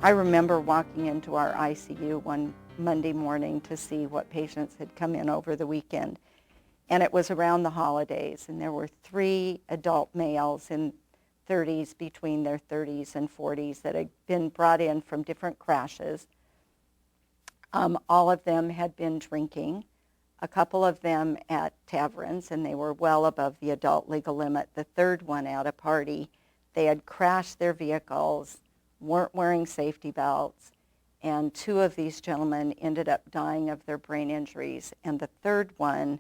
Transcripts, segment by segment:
I remember walking into our ICU one Monday morning to see what patients had come in over the weekend. And it was around the holidays, and there were 3 adult males in 30s, between their 30s and 40s, that had been brought in from different crashes. All of them had been drinking, a couple of them at taverns, and they were well above the adult legal limit. The third one at a party, they had crashed their vehicles, weren't wearing safety belts, and 2 of these gentlemen ended up dying of their brain injuries, and the third one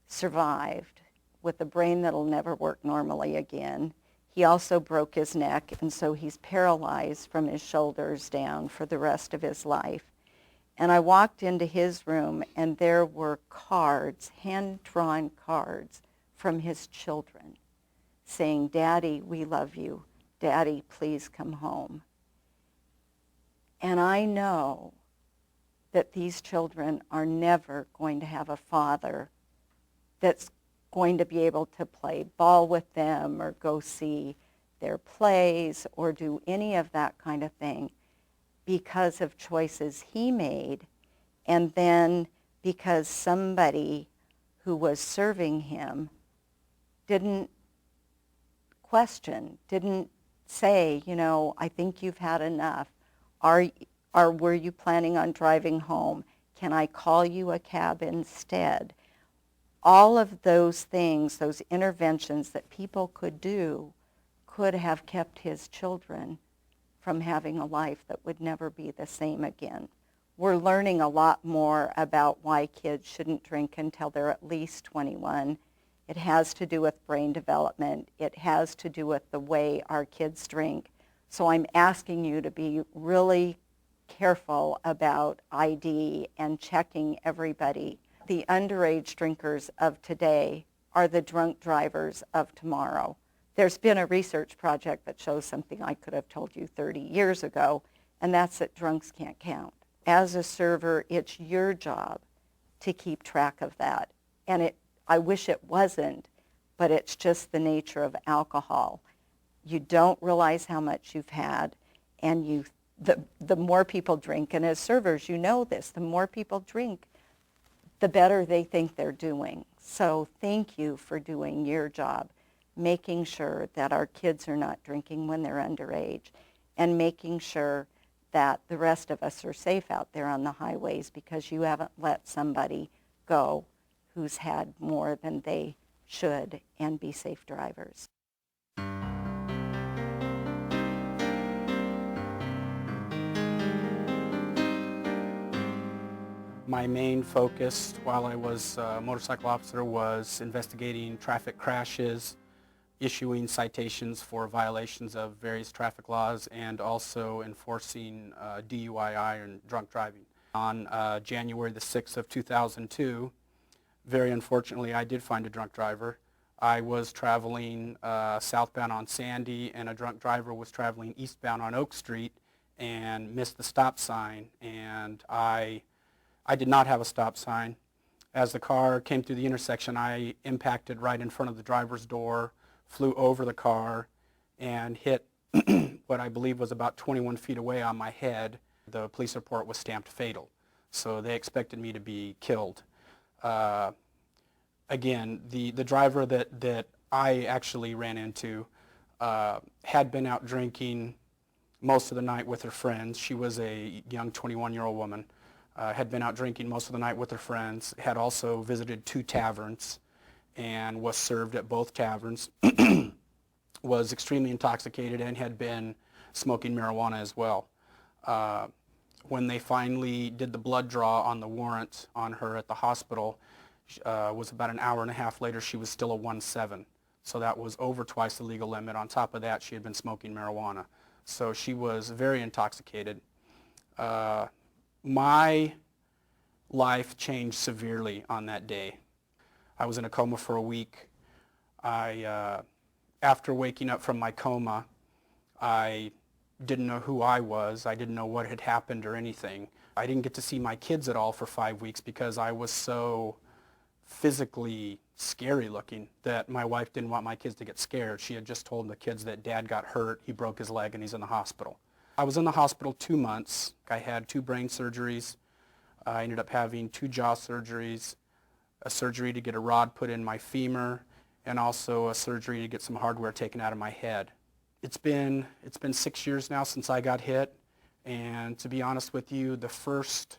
survived with a brain that'll never work normally again. He also broke his neck, and so he's paralyzed from his shoulders down for the rest of his life. And I walked into his room, and there were cards, hand-drawn cards from his children saying, "Daddy, we love you. Daddy, please come home." And I know that these children are never going to have a father that's going to be able to play ball with them or go see their plays or do any of that kind of thing because of choices he made, and then because somebody who was serving him didn't question, didn't say, I think you've had enough. Were you planning on driving home? Can I call you a cab instead? All of those things, those interventions that people could do, could have kept his children from having a life that would never be the same again. We're learning a lot more about why kids shouldn't drink until they're at least 21. It has to do with brain development. It has to do with the way our kids drink. So I'm asking you to be really careful about ID and checking everybody. The underage drinkers of today are the drunk drivers of tomorrow. There's been a research project that shows something I could have told you 30 years ago, and that's that drunks can't count. As a server, it's your job to keep track of that. And I wish it wasn't, but it's just the nature of alcohol. You don't realize how much you've had, and the more people drink, and as servers, you know this, the more people drink, the better they think they're doing. So thank you for doing your job, making sure that our kids are not drinking when they're underage, and making sure that the rest of us are safe out there on the highways, because you haven't let somebody go who's had more than they should, and be safe drivers. My main focus while I was a motorcycle officer was investigating traffic crashes, issuing citations for violations of various traffic laws, and also enforcing DUI and drunk driving. On January the 6th of 2002, very unfortunately, I did find a drunk driver. I was traveling southbound on Sandy, and a drunk driver was traveling eastbound on Oak Street and missed the stop sign, and I did not have a stop sign. As the car came through the intersection, I impacted right in front of the driver's door, flew over the car, and hit what I believe was about 21 feet away on my head. The police report was stamped fatal, so they expected me to be killed. Again, the driver that I actually ran into had been out drinking most of the night with her friends. She was a young 21-year-old woman. Had been out drinking most of the night with her friends, had also visited 2 taverns and was served at both taverns, was extremely intoxicated, and had been smoking marijuana as well. When they finally did the blood draw on the warrant on her at the hospital, was about an hour and a half later, she was still a 1.7. So that was over twice the legal limit. On top of that, she had been smoking marijuana. So she was very intoxicated. My life changed severely on that day. I was in a coma for a week. After waking up from my coma, I didn't know who I was. I didn't know what had happened or anything. I didn't get to see my kids at all for 5 weeks because I was so physically scary looking that my wife didn't want my kids to get scared. She had just told the kids that Dad got hurt, he broke his leg, and he's in the hospital. I was in the hospital 2 months. I had 2 brain surgeries. I ended up having 2 jaw surgeries, a surgery to get a rod put in my femur, and also a surgery to get some hardware taken out of my head. It's been 6 years now since I got hit, and to be honest with you, the first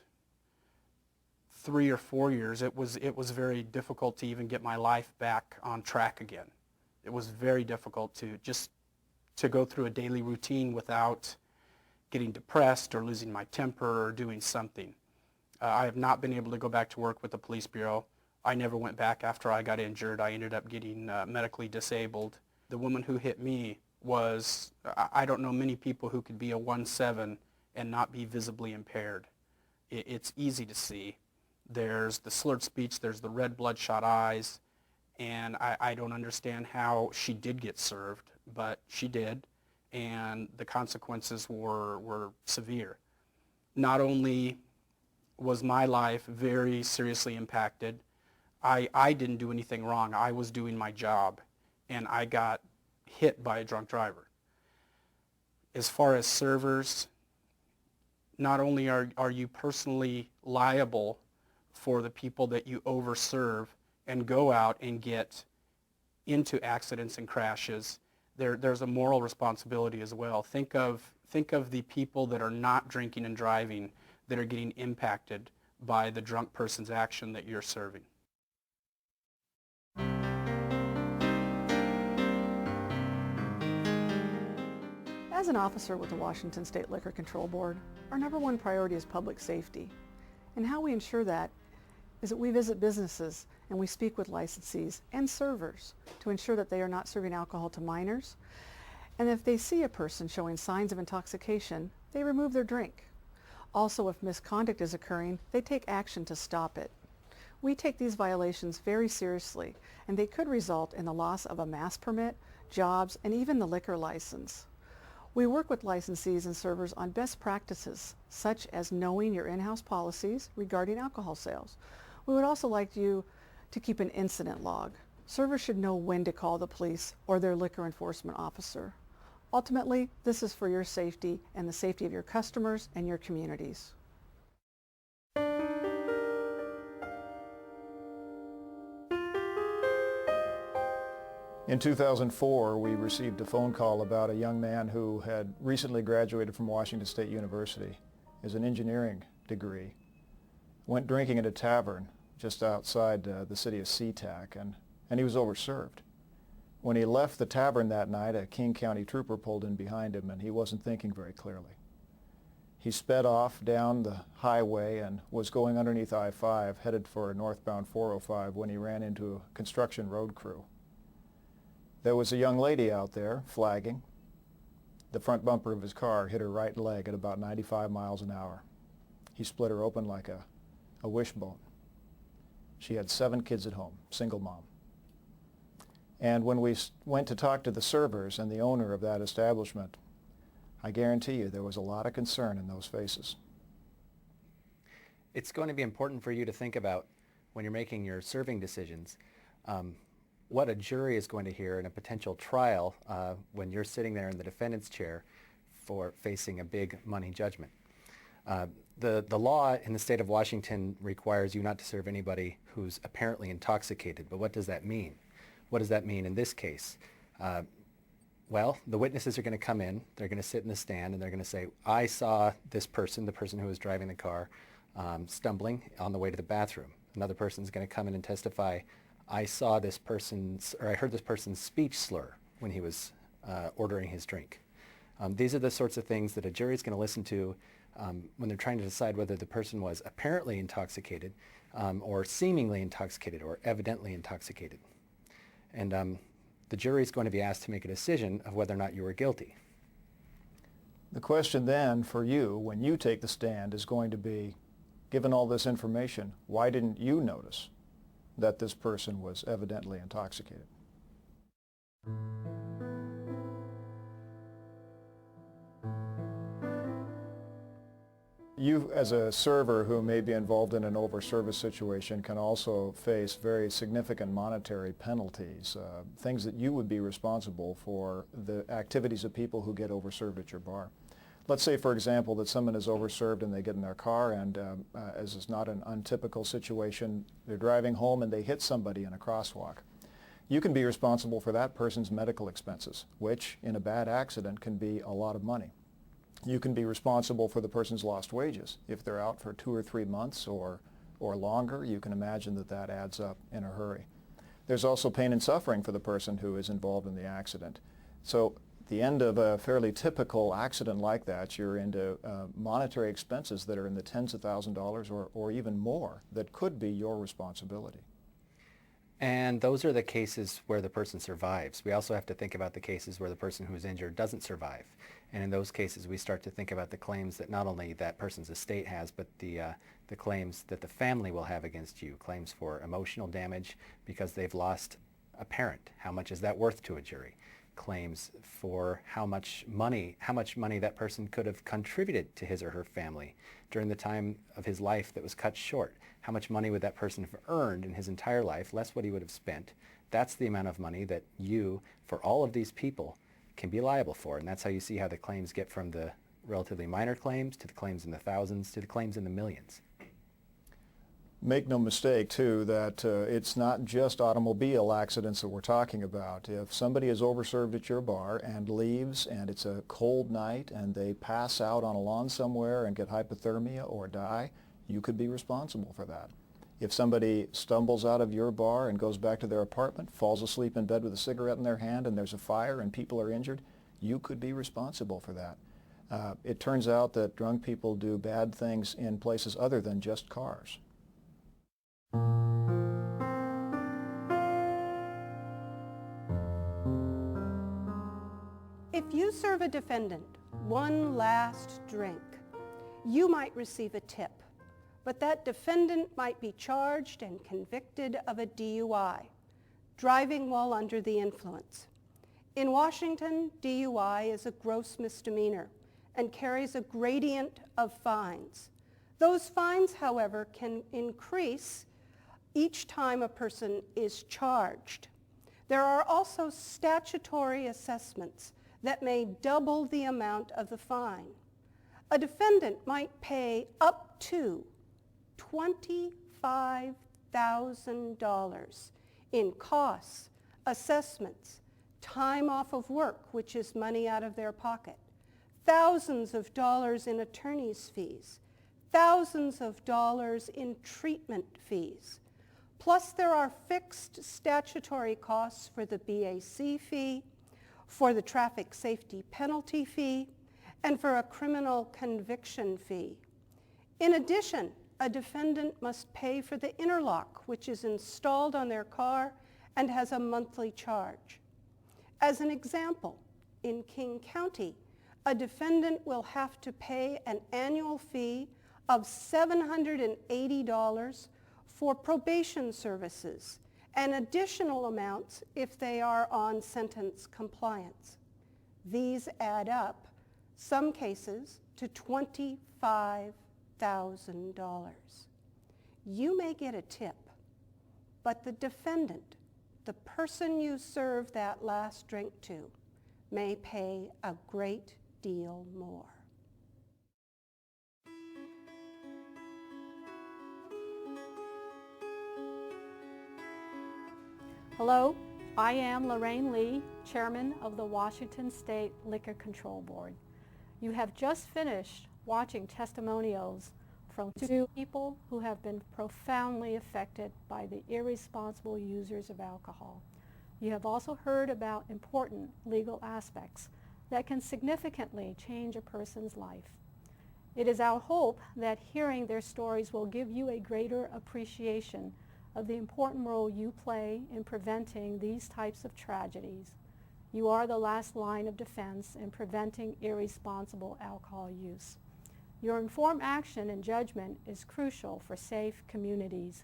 3 or 4 years, it was very difficult to even get my life back on track again. It was very difficult to go through a daily routine without getting depressed or losing my temper or doing something. I have not been able to go back to work with the police bureau. I never went back after I got injured. I ended up getting medically disabled. The woman who hit me was, I don't know many people who could be a 1.7 and not be visibly impaired. It's easy to see. There's the slurred speech, there's the red bloodshot eyes, and I don't understand how she did get served, but she did, and the consequences were severe. Not only was my life very seriously impacted, I didn't do anything wrong. I was doing my job, and I got hit by a drunk driver. As far as servers, not only are you personally liable for the people that you overserve and go out and get into accidents and crashes, there's a moral responsibility as well. Think of the people that are not drinking and driving that are getting impacted by the drunk person's action that you're serving. As an officer with the Washington State Liquor Control Board, our number one priority is public safety. And how we ensure that is that we visit businesses and we speak with licensees and servers to ensure that they are not serving alcohol to minors. And if they see a person showing signs of intoxication, they remove their drink. Also, if misconduct is occurring, they take action to stop it. We take these violations very seriously, and they could result in the loss of a mass permit, jobs, and even the liquor license. We work with licensees and servers on best practices, such as knowing your in-house policies regarding alcohol sales. We would also like you to keep an incident log. Servers should know when to call the police or their liquor enforcement officer. Ultimately, this is for your safety and the safety of your customers and your communities. In 2004, we received a phone call about a young man who had recently graduated from Washington State University as an engineering degree, went drinking at a tavern just outside the city of SeaTac, and he was overserved. When he left the tavern that night, a King County trooper pulled in behind him, and he wasn't thinking very clearly. He sped off down the highway and was going underneath I-5, headed for northbound 405, when he ran into a construction road crew. There was a young lady out there flagging. The front bumper of his car hit her right leg at about 95 miles an hour. He split her open like a wishbone. She had 7 kids at home, single mom. And when we went to talk to the servers and the owner of that establishment, I guarantee you there was a lot of concern in those faces. It's going to be important for you to think about when you're making your serving decisions, what a jury is going to hear in a potential trial when you're sitting there in the defendant's chair for facing a big money judgment. The law in the state of Washington requires you not to serve anybody who's apparently intoxicated, but what does that mean? What does that mean in this case? Well, the witnesses are going to come in, they're going to sit in the stand, and they're going to say, I saw this person, the person who was driving the car, stumbling on the way to the bathroom. Another person's going to come in and testify, I saw this person's, or I heard this person's speech slur when he was ordering his drink. These are the sorts of things that a jury is going to listen to when they're trying to decide whether the person was apparently intoxicated or seemingly intoxicated or evidently intoxicated. And the jury is going to be asked to make a decision of whether or not you were guilty. The question then for you when you take the stand is going to be, given all this information, why didn't you notice that this person was evidently intoxicated? You, as a server who may be involved in an over-service situation, can also face very significant monetary penalties, things that you would be responsible for the activities of people who get over-served at your bar. Let's say, for example, that someone is overserved and they get in their car and, as is not an untypical situation, they're driving home and they hit somebody in a crosswalk. You can be responsible for that person's medical expenses, which in a bad accident can be a lot of money. You can be responsible for the person's lost wages. If they're out for 2 or 3 months or longer, you can imagine that that adds up in a hurry. There's also pain and suffering for the person who is involved in the accident. So at the end of a fairly typical accident like that, you're into monetary expenses that are in the tens of thousands of dollars or even more that could be your responsibility. And those are the cases where the person survives. We also have to think about the cases where the person who's injured doesn't survive. And in those cases, we start to think about the claims that not only that person's estate has, but the claims that the family will have against you, claims for emotional damage because they've lost a parent. How much is that worth to a jury? Claims for how much money that person could have contributed to his or her family during the time of his life that was cut short. How much money would that person have earned in his entire life, less what he would have spent. That's the amount of money that you, for all of these people, can be liable for. And that's how you see how the claims get from the relatively minor claims to the claims in the thousands to the claims in the millions. Make no mistake, too, that it's not just automobile accidents that we're talking about. If somebody is overserved at your bar and leaves and it's a cold night and they pass out on a lawn somewhere and get hypothermia or die, you could be responsible for that. If somebody stumbles out of your bar and goes back to their apartment, falls asleep in bed with a cigarette in their hand and there's a fire and people are injured, you could be responsible for that. It turns out that drunk people do bad things in places other than just cars. If you serve a defendant one last drink, you might receive a tip, but that defendant might be charged and convicted of a DUI, driving while under the influence. In Washington, DUI is a gross misdemeanor and carries a gradient of fines. Those fines, however, can increase each time a person is charged. There are also statutory assessments that may double the amount of the fine. A defendant might pay up to $25,000 in costs, assessments, time off of work, which is money out of their pocket, thousands of dollars in attorney's fees, thousands of dollars in treatment fees. Plus, there are fixed statutory costs for the BAC fee, for the traffic safety penalty fee, and for a criminal conviction fee. In addition, a defendant must pay for the interlock, which is installed on their car and has a monthly charge. As an example, in King County, a defendant will have to pay an annual fee of $780 for probation services and additional amounts if they are on sentence compliance. These add up, some cases, to $25,000. You may get a tip, but the defendant, the person you served that last drink to, may pay a great deal more. Hello, I am Lorraine Lee, Chairman of the Washington State Liquor Control Board. You have just finished watching testimonials from two people who have been profoundly affected by the irresponsible users of alcohol. You have also heard about important legal aspects that can significantly change a person's life. It is our hope that hearing their stories will give you a greater appreciation of the important role you play in preventing these types of tragedies. You are the last line of defense in preventing irresponsible alcohol use. Your informed action and judgment is crucial for safe communities.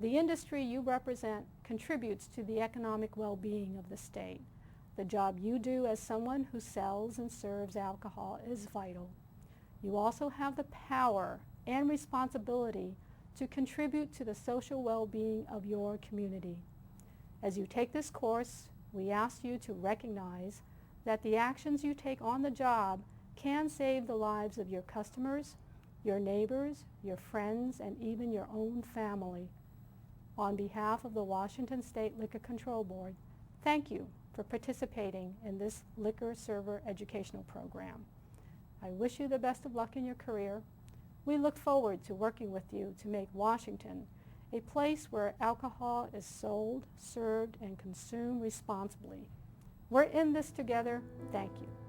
The industry you represent contributes to the economic well-being of the state. The job you do as someone who sells and serves alcohol is vital. You also have the power and responsibility to contribute to the social well-being of your community. As you take this course, we ask you to recognize that the actions you take on the job can save the lives of your customers, your neighbors, your friends, and even your own family. On behalf of the Washington State Liquor Control Board, thank you for participating in this liquor server educational program. I wish you the best of luck in your career. We look forward to working with you to make Washington a place where alcohol is sold, served, and consumed responsibly. We're in this together. Thank you.